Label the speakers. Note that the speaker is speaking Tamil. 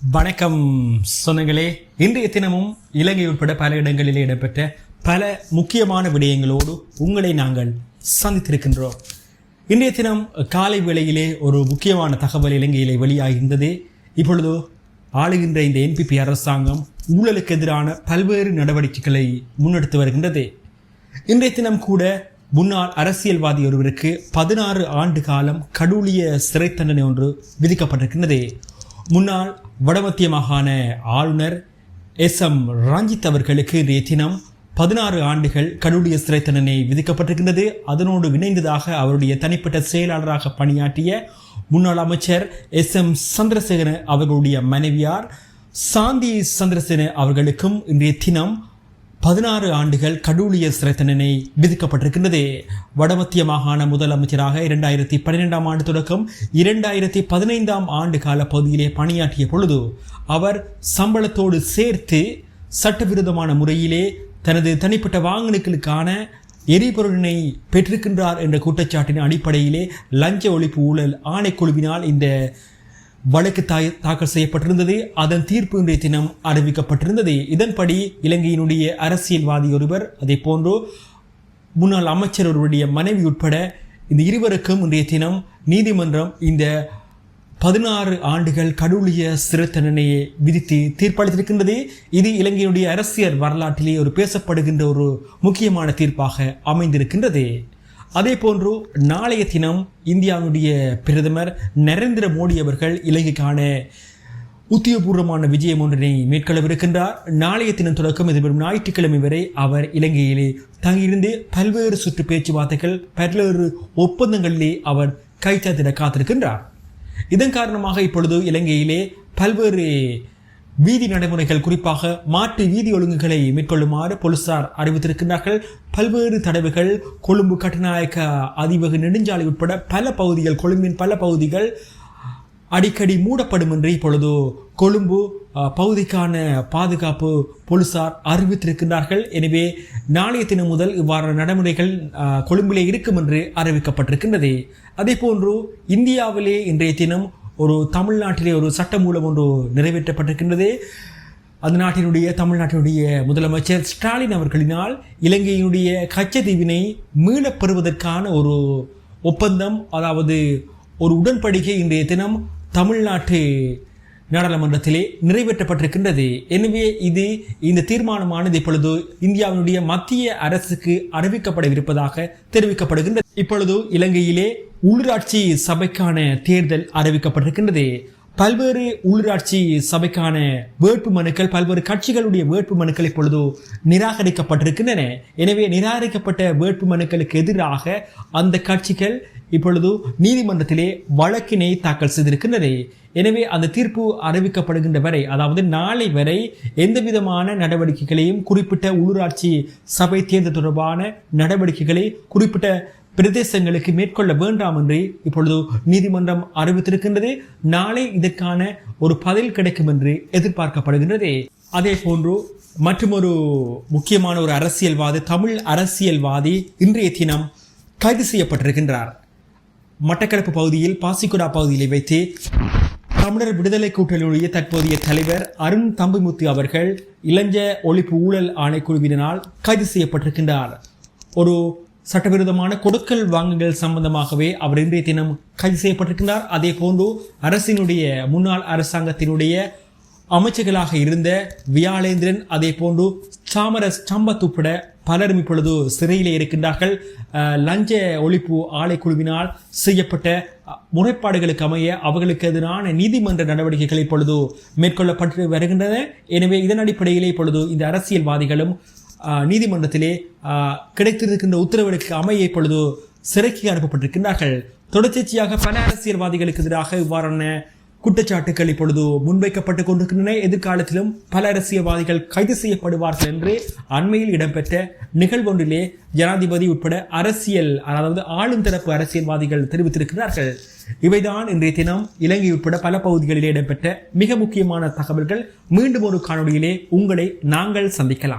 Speaker 1: வணக்கம் சொந்தங்களே. இன்றைய தினமும் இலங்கை உட்பட பல இடங்களில் இடம்பெற்ற பல முக்கியமான விடயங்களோடு உங்களை நாங்கள் சந்தித்திருக்கின்றோம். இன்றைய தினம் காலை வேளையிலே ஒரு முக்கியமான தகவல் இலங்கையிலே வெளியாகியிருந்தது. இப்பொழுது ஆளுகின்ற இந்த NPP அரசாங்கம் ஊழலுக்கு எதிரான பல்வேறு நடவடிக்கைகளை முன்னெடுத்து வருகின்றது. இன்றைய தினம் கூட முன்னாள் அரசியல்வாதி ஒருவருக்கு 16 ஆண்டு காலம் கடூழிய சிறை தண்டனை ஒன்று விதிக்கப்பட்டிருக்கின்றது. முன்னாள் வடமத்திய மாகாண ஆளுநர் SM ரஞ்சித் அவர்களுக்கு இன்றைய தினம் 16 ஆண்டுகள் கடூழிய சிறை தண்டனை விதிக்கப்பட்டிருக்கின்றது. அதனோடு இணைந்ததாக அவருடைய தனிப்பட்ட செயலாளராக பணியாற்றிய முன்னாள் அமைச்சர் SM சந்திரசேகர அவர்களுடைய மனைவியார் சாந்தி சந்திரசேகர அவர்களுக்கும் இன்றைய தினம் 16 ஆண்டுகள் கடூழிய சிறை தண்டனை விதிக்கப்பட்டிருக்கின்றது. வடமத்திய மாகாண முதலமைச்சராக 2012ஆம் ஆண்டு தொடக்கம் 2015ஆம் ஆண்டு கால பகுதியிலே பணியாற்றிய பொழுது அவர் சம்பளத்தோடு சேர்த்து சட்டவிரோதமான முறையிலே தனது தனிப்பட்ட வாகனங்களுக்கான எரிபொருளினை பெற்றிருக்கின்றார் என்ற குற்றச்சாட்டின் அடிப்படையிலே லஞ்ச ஒழிப்பு ஊழல் ஆணைக்குழுவினால் இந்த வழக்கு தாக்கல் செய்யப்பட்டிருந்தது. அதன் தீர்ப்பு இன்றைய தினம் அறிவிக்கப்பட்டிருந்தது. இதன்படி இலங்கையினுடைய அரசியல்வாதி ஒருவர், அதே போன்று முன்னாள் அமைச்சர் ஒருவருடைய மனைவி உட்பட இந்த இருவருக்கும் இன்றைய தினம் நீதிமன்றம் இந்த 16 ஆண்டுகள் கடூழிய சிறை தண்டனையை விதித்து தீர்ப்பளித்திருக்கின்றது. இது இலங்கையினுடைய அரசியல் வரலாற்றிலே ஒரு பேசப்படுகின்ற ஒரு முக்கியமான தீர்ப்பாக அமைந்திருக்கின்றது. அதே போன்று நாளைய தினம் இந்தியாவுடைய பிரதமர் நரேந்திர மோடி அவர்கள் இலங்கைக்கான உத்தியோகபூர்வமான விஜயம் ஒன்றினை மேற்கொள்ளவிருக்கின்றார். நாளைய தினம் தொடக்கம் எதிர்வரும் ஞாயிற்றுக்கிழமை வரை அவர் இலங்கையிலே தங்கியிருந்து பல்வேறு சுற்று பேச்சுவார்த்தைகள், பல்வேறு ஒப்பந்தங்களிலே அவர் கைச்சாத்திட காத்திருக்கின்றார். இதன் காரணமாக இப்பொழுது இலங்கையிலே பல்வேறு வீதி நடைமுறைகள், குறிப்பாக மாற்று வீதி ஒழுங்குகளை மேற்கொள்ளுமாறு போலீசார் அறிவித்திருக்கின்றார்கள். பல்வேறு தடவைகள் கொழும்பு கட்டுநாயக்க அதிவேக நெடுஞ்சாலை உட்பட பல பகுதிகள், கொழும்பின் பல பகுதிகள் அடிக்கடி மூடப்படும் என்று இப்பொழுது கொழும்பு பகுதிக்கான பாதுகாப்பு போலீசார் அறிவித்திருக்கின்றார்கள். எனவே நாளைய தினம் முதல் இவ்வாறான நடைமுறைகள் கொழும்பிலே இருக்கும் என்று அறிவிக்கப்பட்டிருக்கின்றது. அதே போன்று இந்தியாவிலே இன்றைய தினம் ஒரு தமிழ்நாட்டிலே ஒரு சட்டமூலம் ஒன்று நிறைவேற்றப்பட்டிருக்கின்றது. அந்த தமிழ்நாட்டினுடைய முதலமைச்சர் ஸ்டாலின் அவர்களினால் இலங்கையினுடைய கச்சத்தீவினை மீளப் பெறுவதற்கான ஒரு ஒப்பந்தம், அதாவது ஒரு உடன்படிக்கை இன்றைய தினம் தமிழ்நாட்டு நாடாளுமன்றத்திலே நிறைவேற்றப்பட்டிருக்கின்றது. எனவே இந்த தீர்மானமானது இப்பொழுது இந்தியாவினுடைய மத்திய அரசுக்கு அறிவிக்கப்படவிருப்பதாக தெரிவிக்கப்படுகின்றது. இப்பொழுது இலங்கையிலே உள்ளூராட்சி சபைக்கான தேர்தல் அறிவிக்கப்பட்டிருக்கின்றது. பல்வேறு உள்ளூராட்சி சபைக்கான வேட்பு மனுக்கள், பல்வேறு கட்சிகளுடைய வேட்பு மனுக்கள் இப்பொழுது நிராகரிக்கப்பட்டிருக்கின்றன. எனவே நிராகரிக்கப்பட்ட வேட்பு மனுக்களுக்கு எதிராக அந்த கட்சிகள் இப்பொழுது நீதிமன்றத்திலே வழக்கினை தாக்கல் செய்திருக்கின்றன. எனவே அந்த தீர்ப்பு அறிவிக்கப்படுகின்ற வரை, அதாவது நாளை வரை எந்த விதமான நடவடிக்கைகளையும், குறிப்பிட்ட உள்ளூராட்சி சபை தேர்தல் தொடர்பான நடவடிக்கைகளை குறிப்பிட்ட பிரதேசங்களுக்கு மேற்கொள்ள வேண்டாம் என்று இப்பொழுது நீதிமன்றம் அறிவித்திருக்கின்றது. நாளை இதற்கான ஒரு பதில் கிடைக்கும் என்று எதிர்பார்க்கப்படுகின்றது. அதே போன்று மற்றொரு முக்கியமான ஒரு அரசியல்வாதி, தமிழ் அரசியல்வாதி இன்றைய தினம் கைது செய்யப்பட்டிருக்கின்றார். மட்டக்களப்பு பகுதியில் பாசிக்குடா பகுதியிலே வைத்து தமிழர் விடுதலை கூட்டணியுடைய தற்போதைய தலைவர் அருண் தம்பிமுத்து அவர்கள் இளஞ்ச ஒழிப்பு ஊழல் ஆணைக்குழுவினால் கைது செய்யப்பட்டிருக்கின்றார். ஒரு சட்டவிரோதமான கொடுக்கல் வாங்குதல் சம்பந்தமாகவே அவர் இன்றைய தினம் கைது செய்யப்பட்டிருக்கின்றார். அதே போன்று அரசினுடைய முன்னாள் அரசாங்கத்தினுடைய அமைச்சர்களாக இருந்த வியாழேந்திரன், அதே போன்று சாமரஸ் சம்பத் உட்பட பலரும் இப்பொழுது சிறையிலே இருக்கின்றார்கள். லஞ்ச ஒழிப்பு ஆணைக்குழுவினால் செய்யப்பட்ட முறைப்பாடுகளுக்கு அமைய அவர்களுக்கு எதிரான நீதிமன்ற நடவடிக்கைகள் இப்பொழுது மேற்கொள்ளப்பட்டு வருகின்றன. எனவே இதன் அடிப்படையிலே இப்பொழுது இந்த அரசியல்வாதிகளும் நீதிமன்றத்திலே கிடைத்திருக்கின்ற உத்தரவுகளுக்கு அமைய இப்பொழுது சிறைக்கு அனுப்பப்பட்டிருக்கின்றார்கள். தொடர்ச்சியாக பல அரசியல்வாதிகளுக்கு எதிராக இவ்வாறான குற்றச்சாட்டுகள் இப்பொழுது முன்வைக்கப்பட்டுக் கொண்டிருக்கின்றன. எதிர்காலத்திலும் பல அரசியல்வாதிகள் கைது செய்யப்படுவார்கள் என்று அண்மையில் இடம்பெற்ற நிகழ்வொன்றிலே ஜனாதிபதி உட்பட அதாவது ஆளும் தரப்பு அரசியல்வாதிகள் தெரிவித்திருக்கிறார்கள். இவைதான் இன்றைய தினம் இலங்கை உட்பட பல பகுதிகளிலே இடம்பெற்ற மிக முக்கியமான தகவல்கள். மீண்டும் ஒரு காணொளியிலே உங்களை நாங்கள் சந்திக்கலாம்.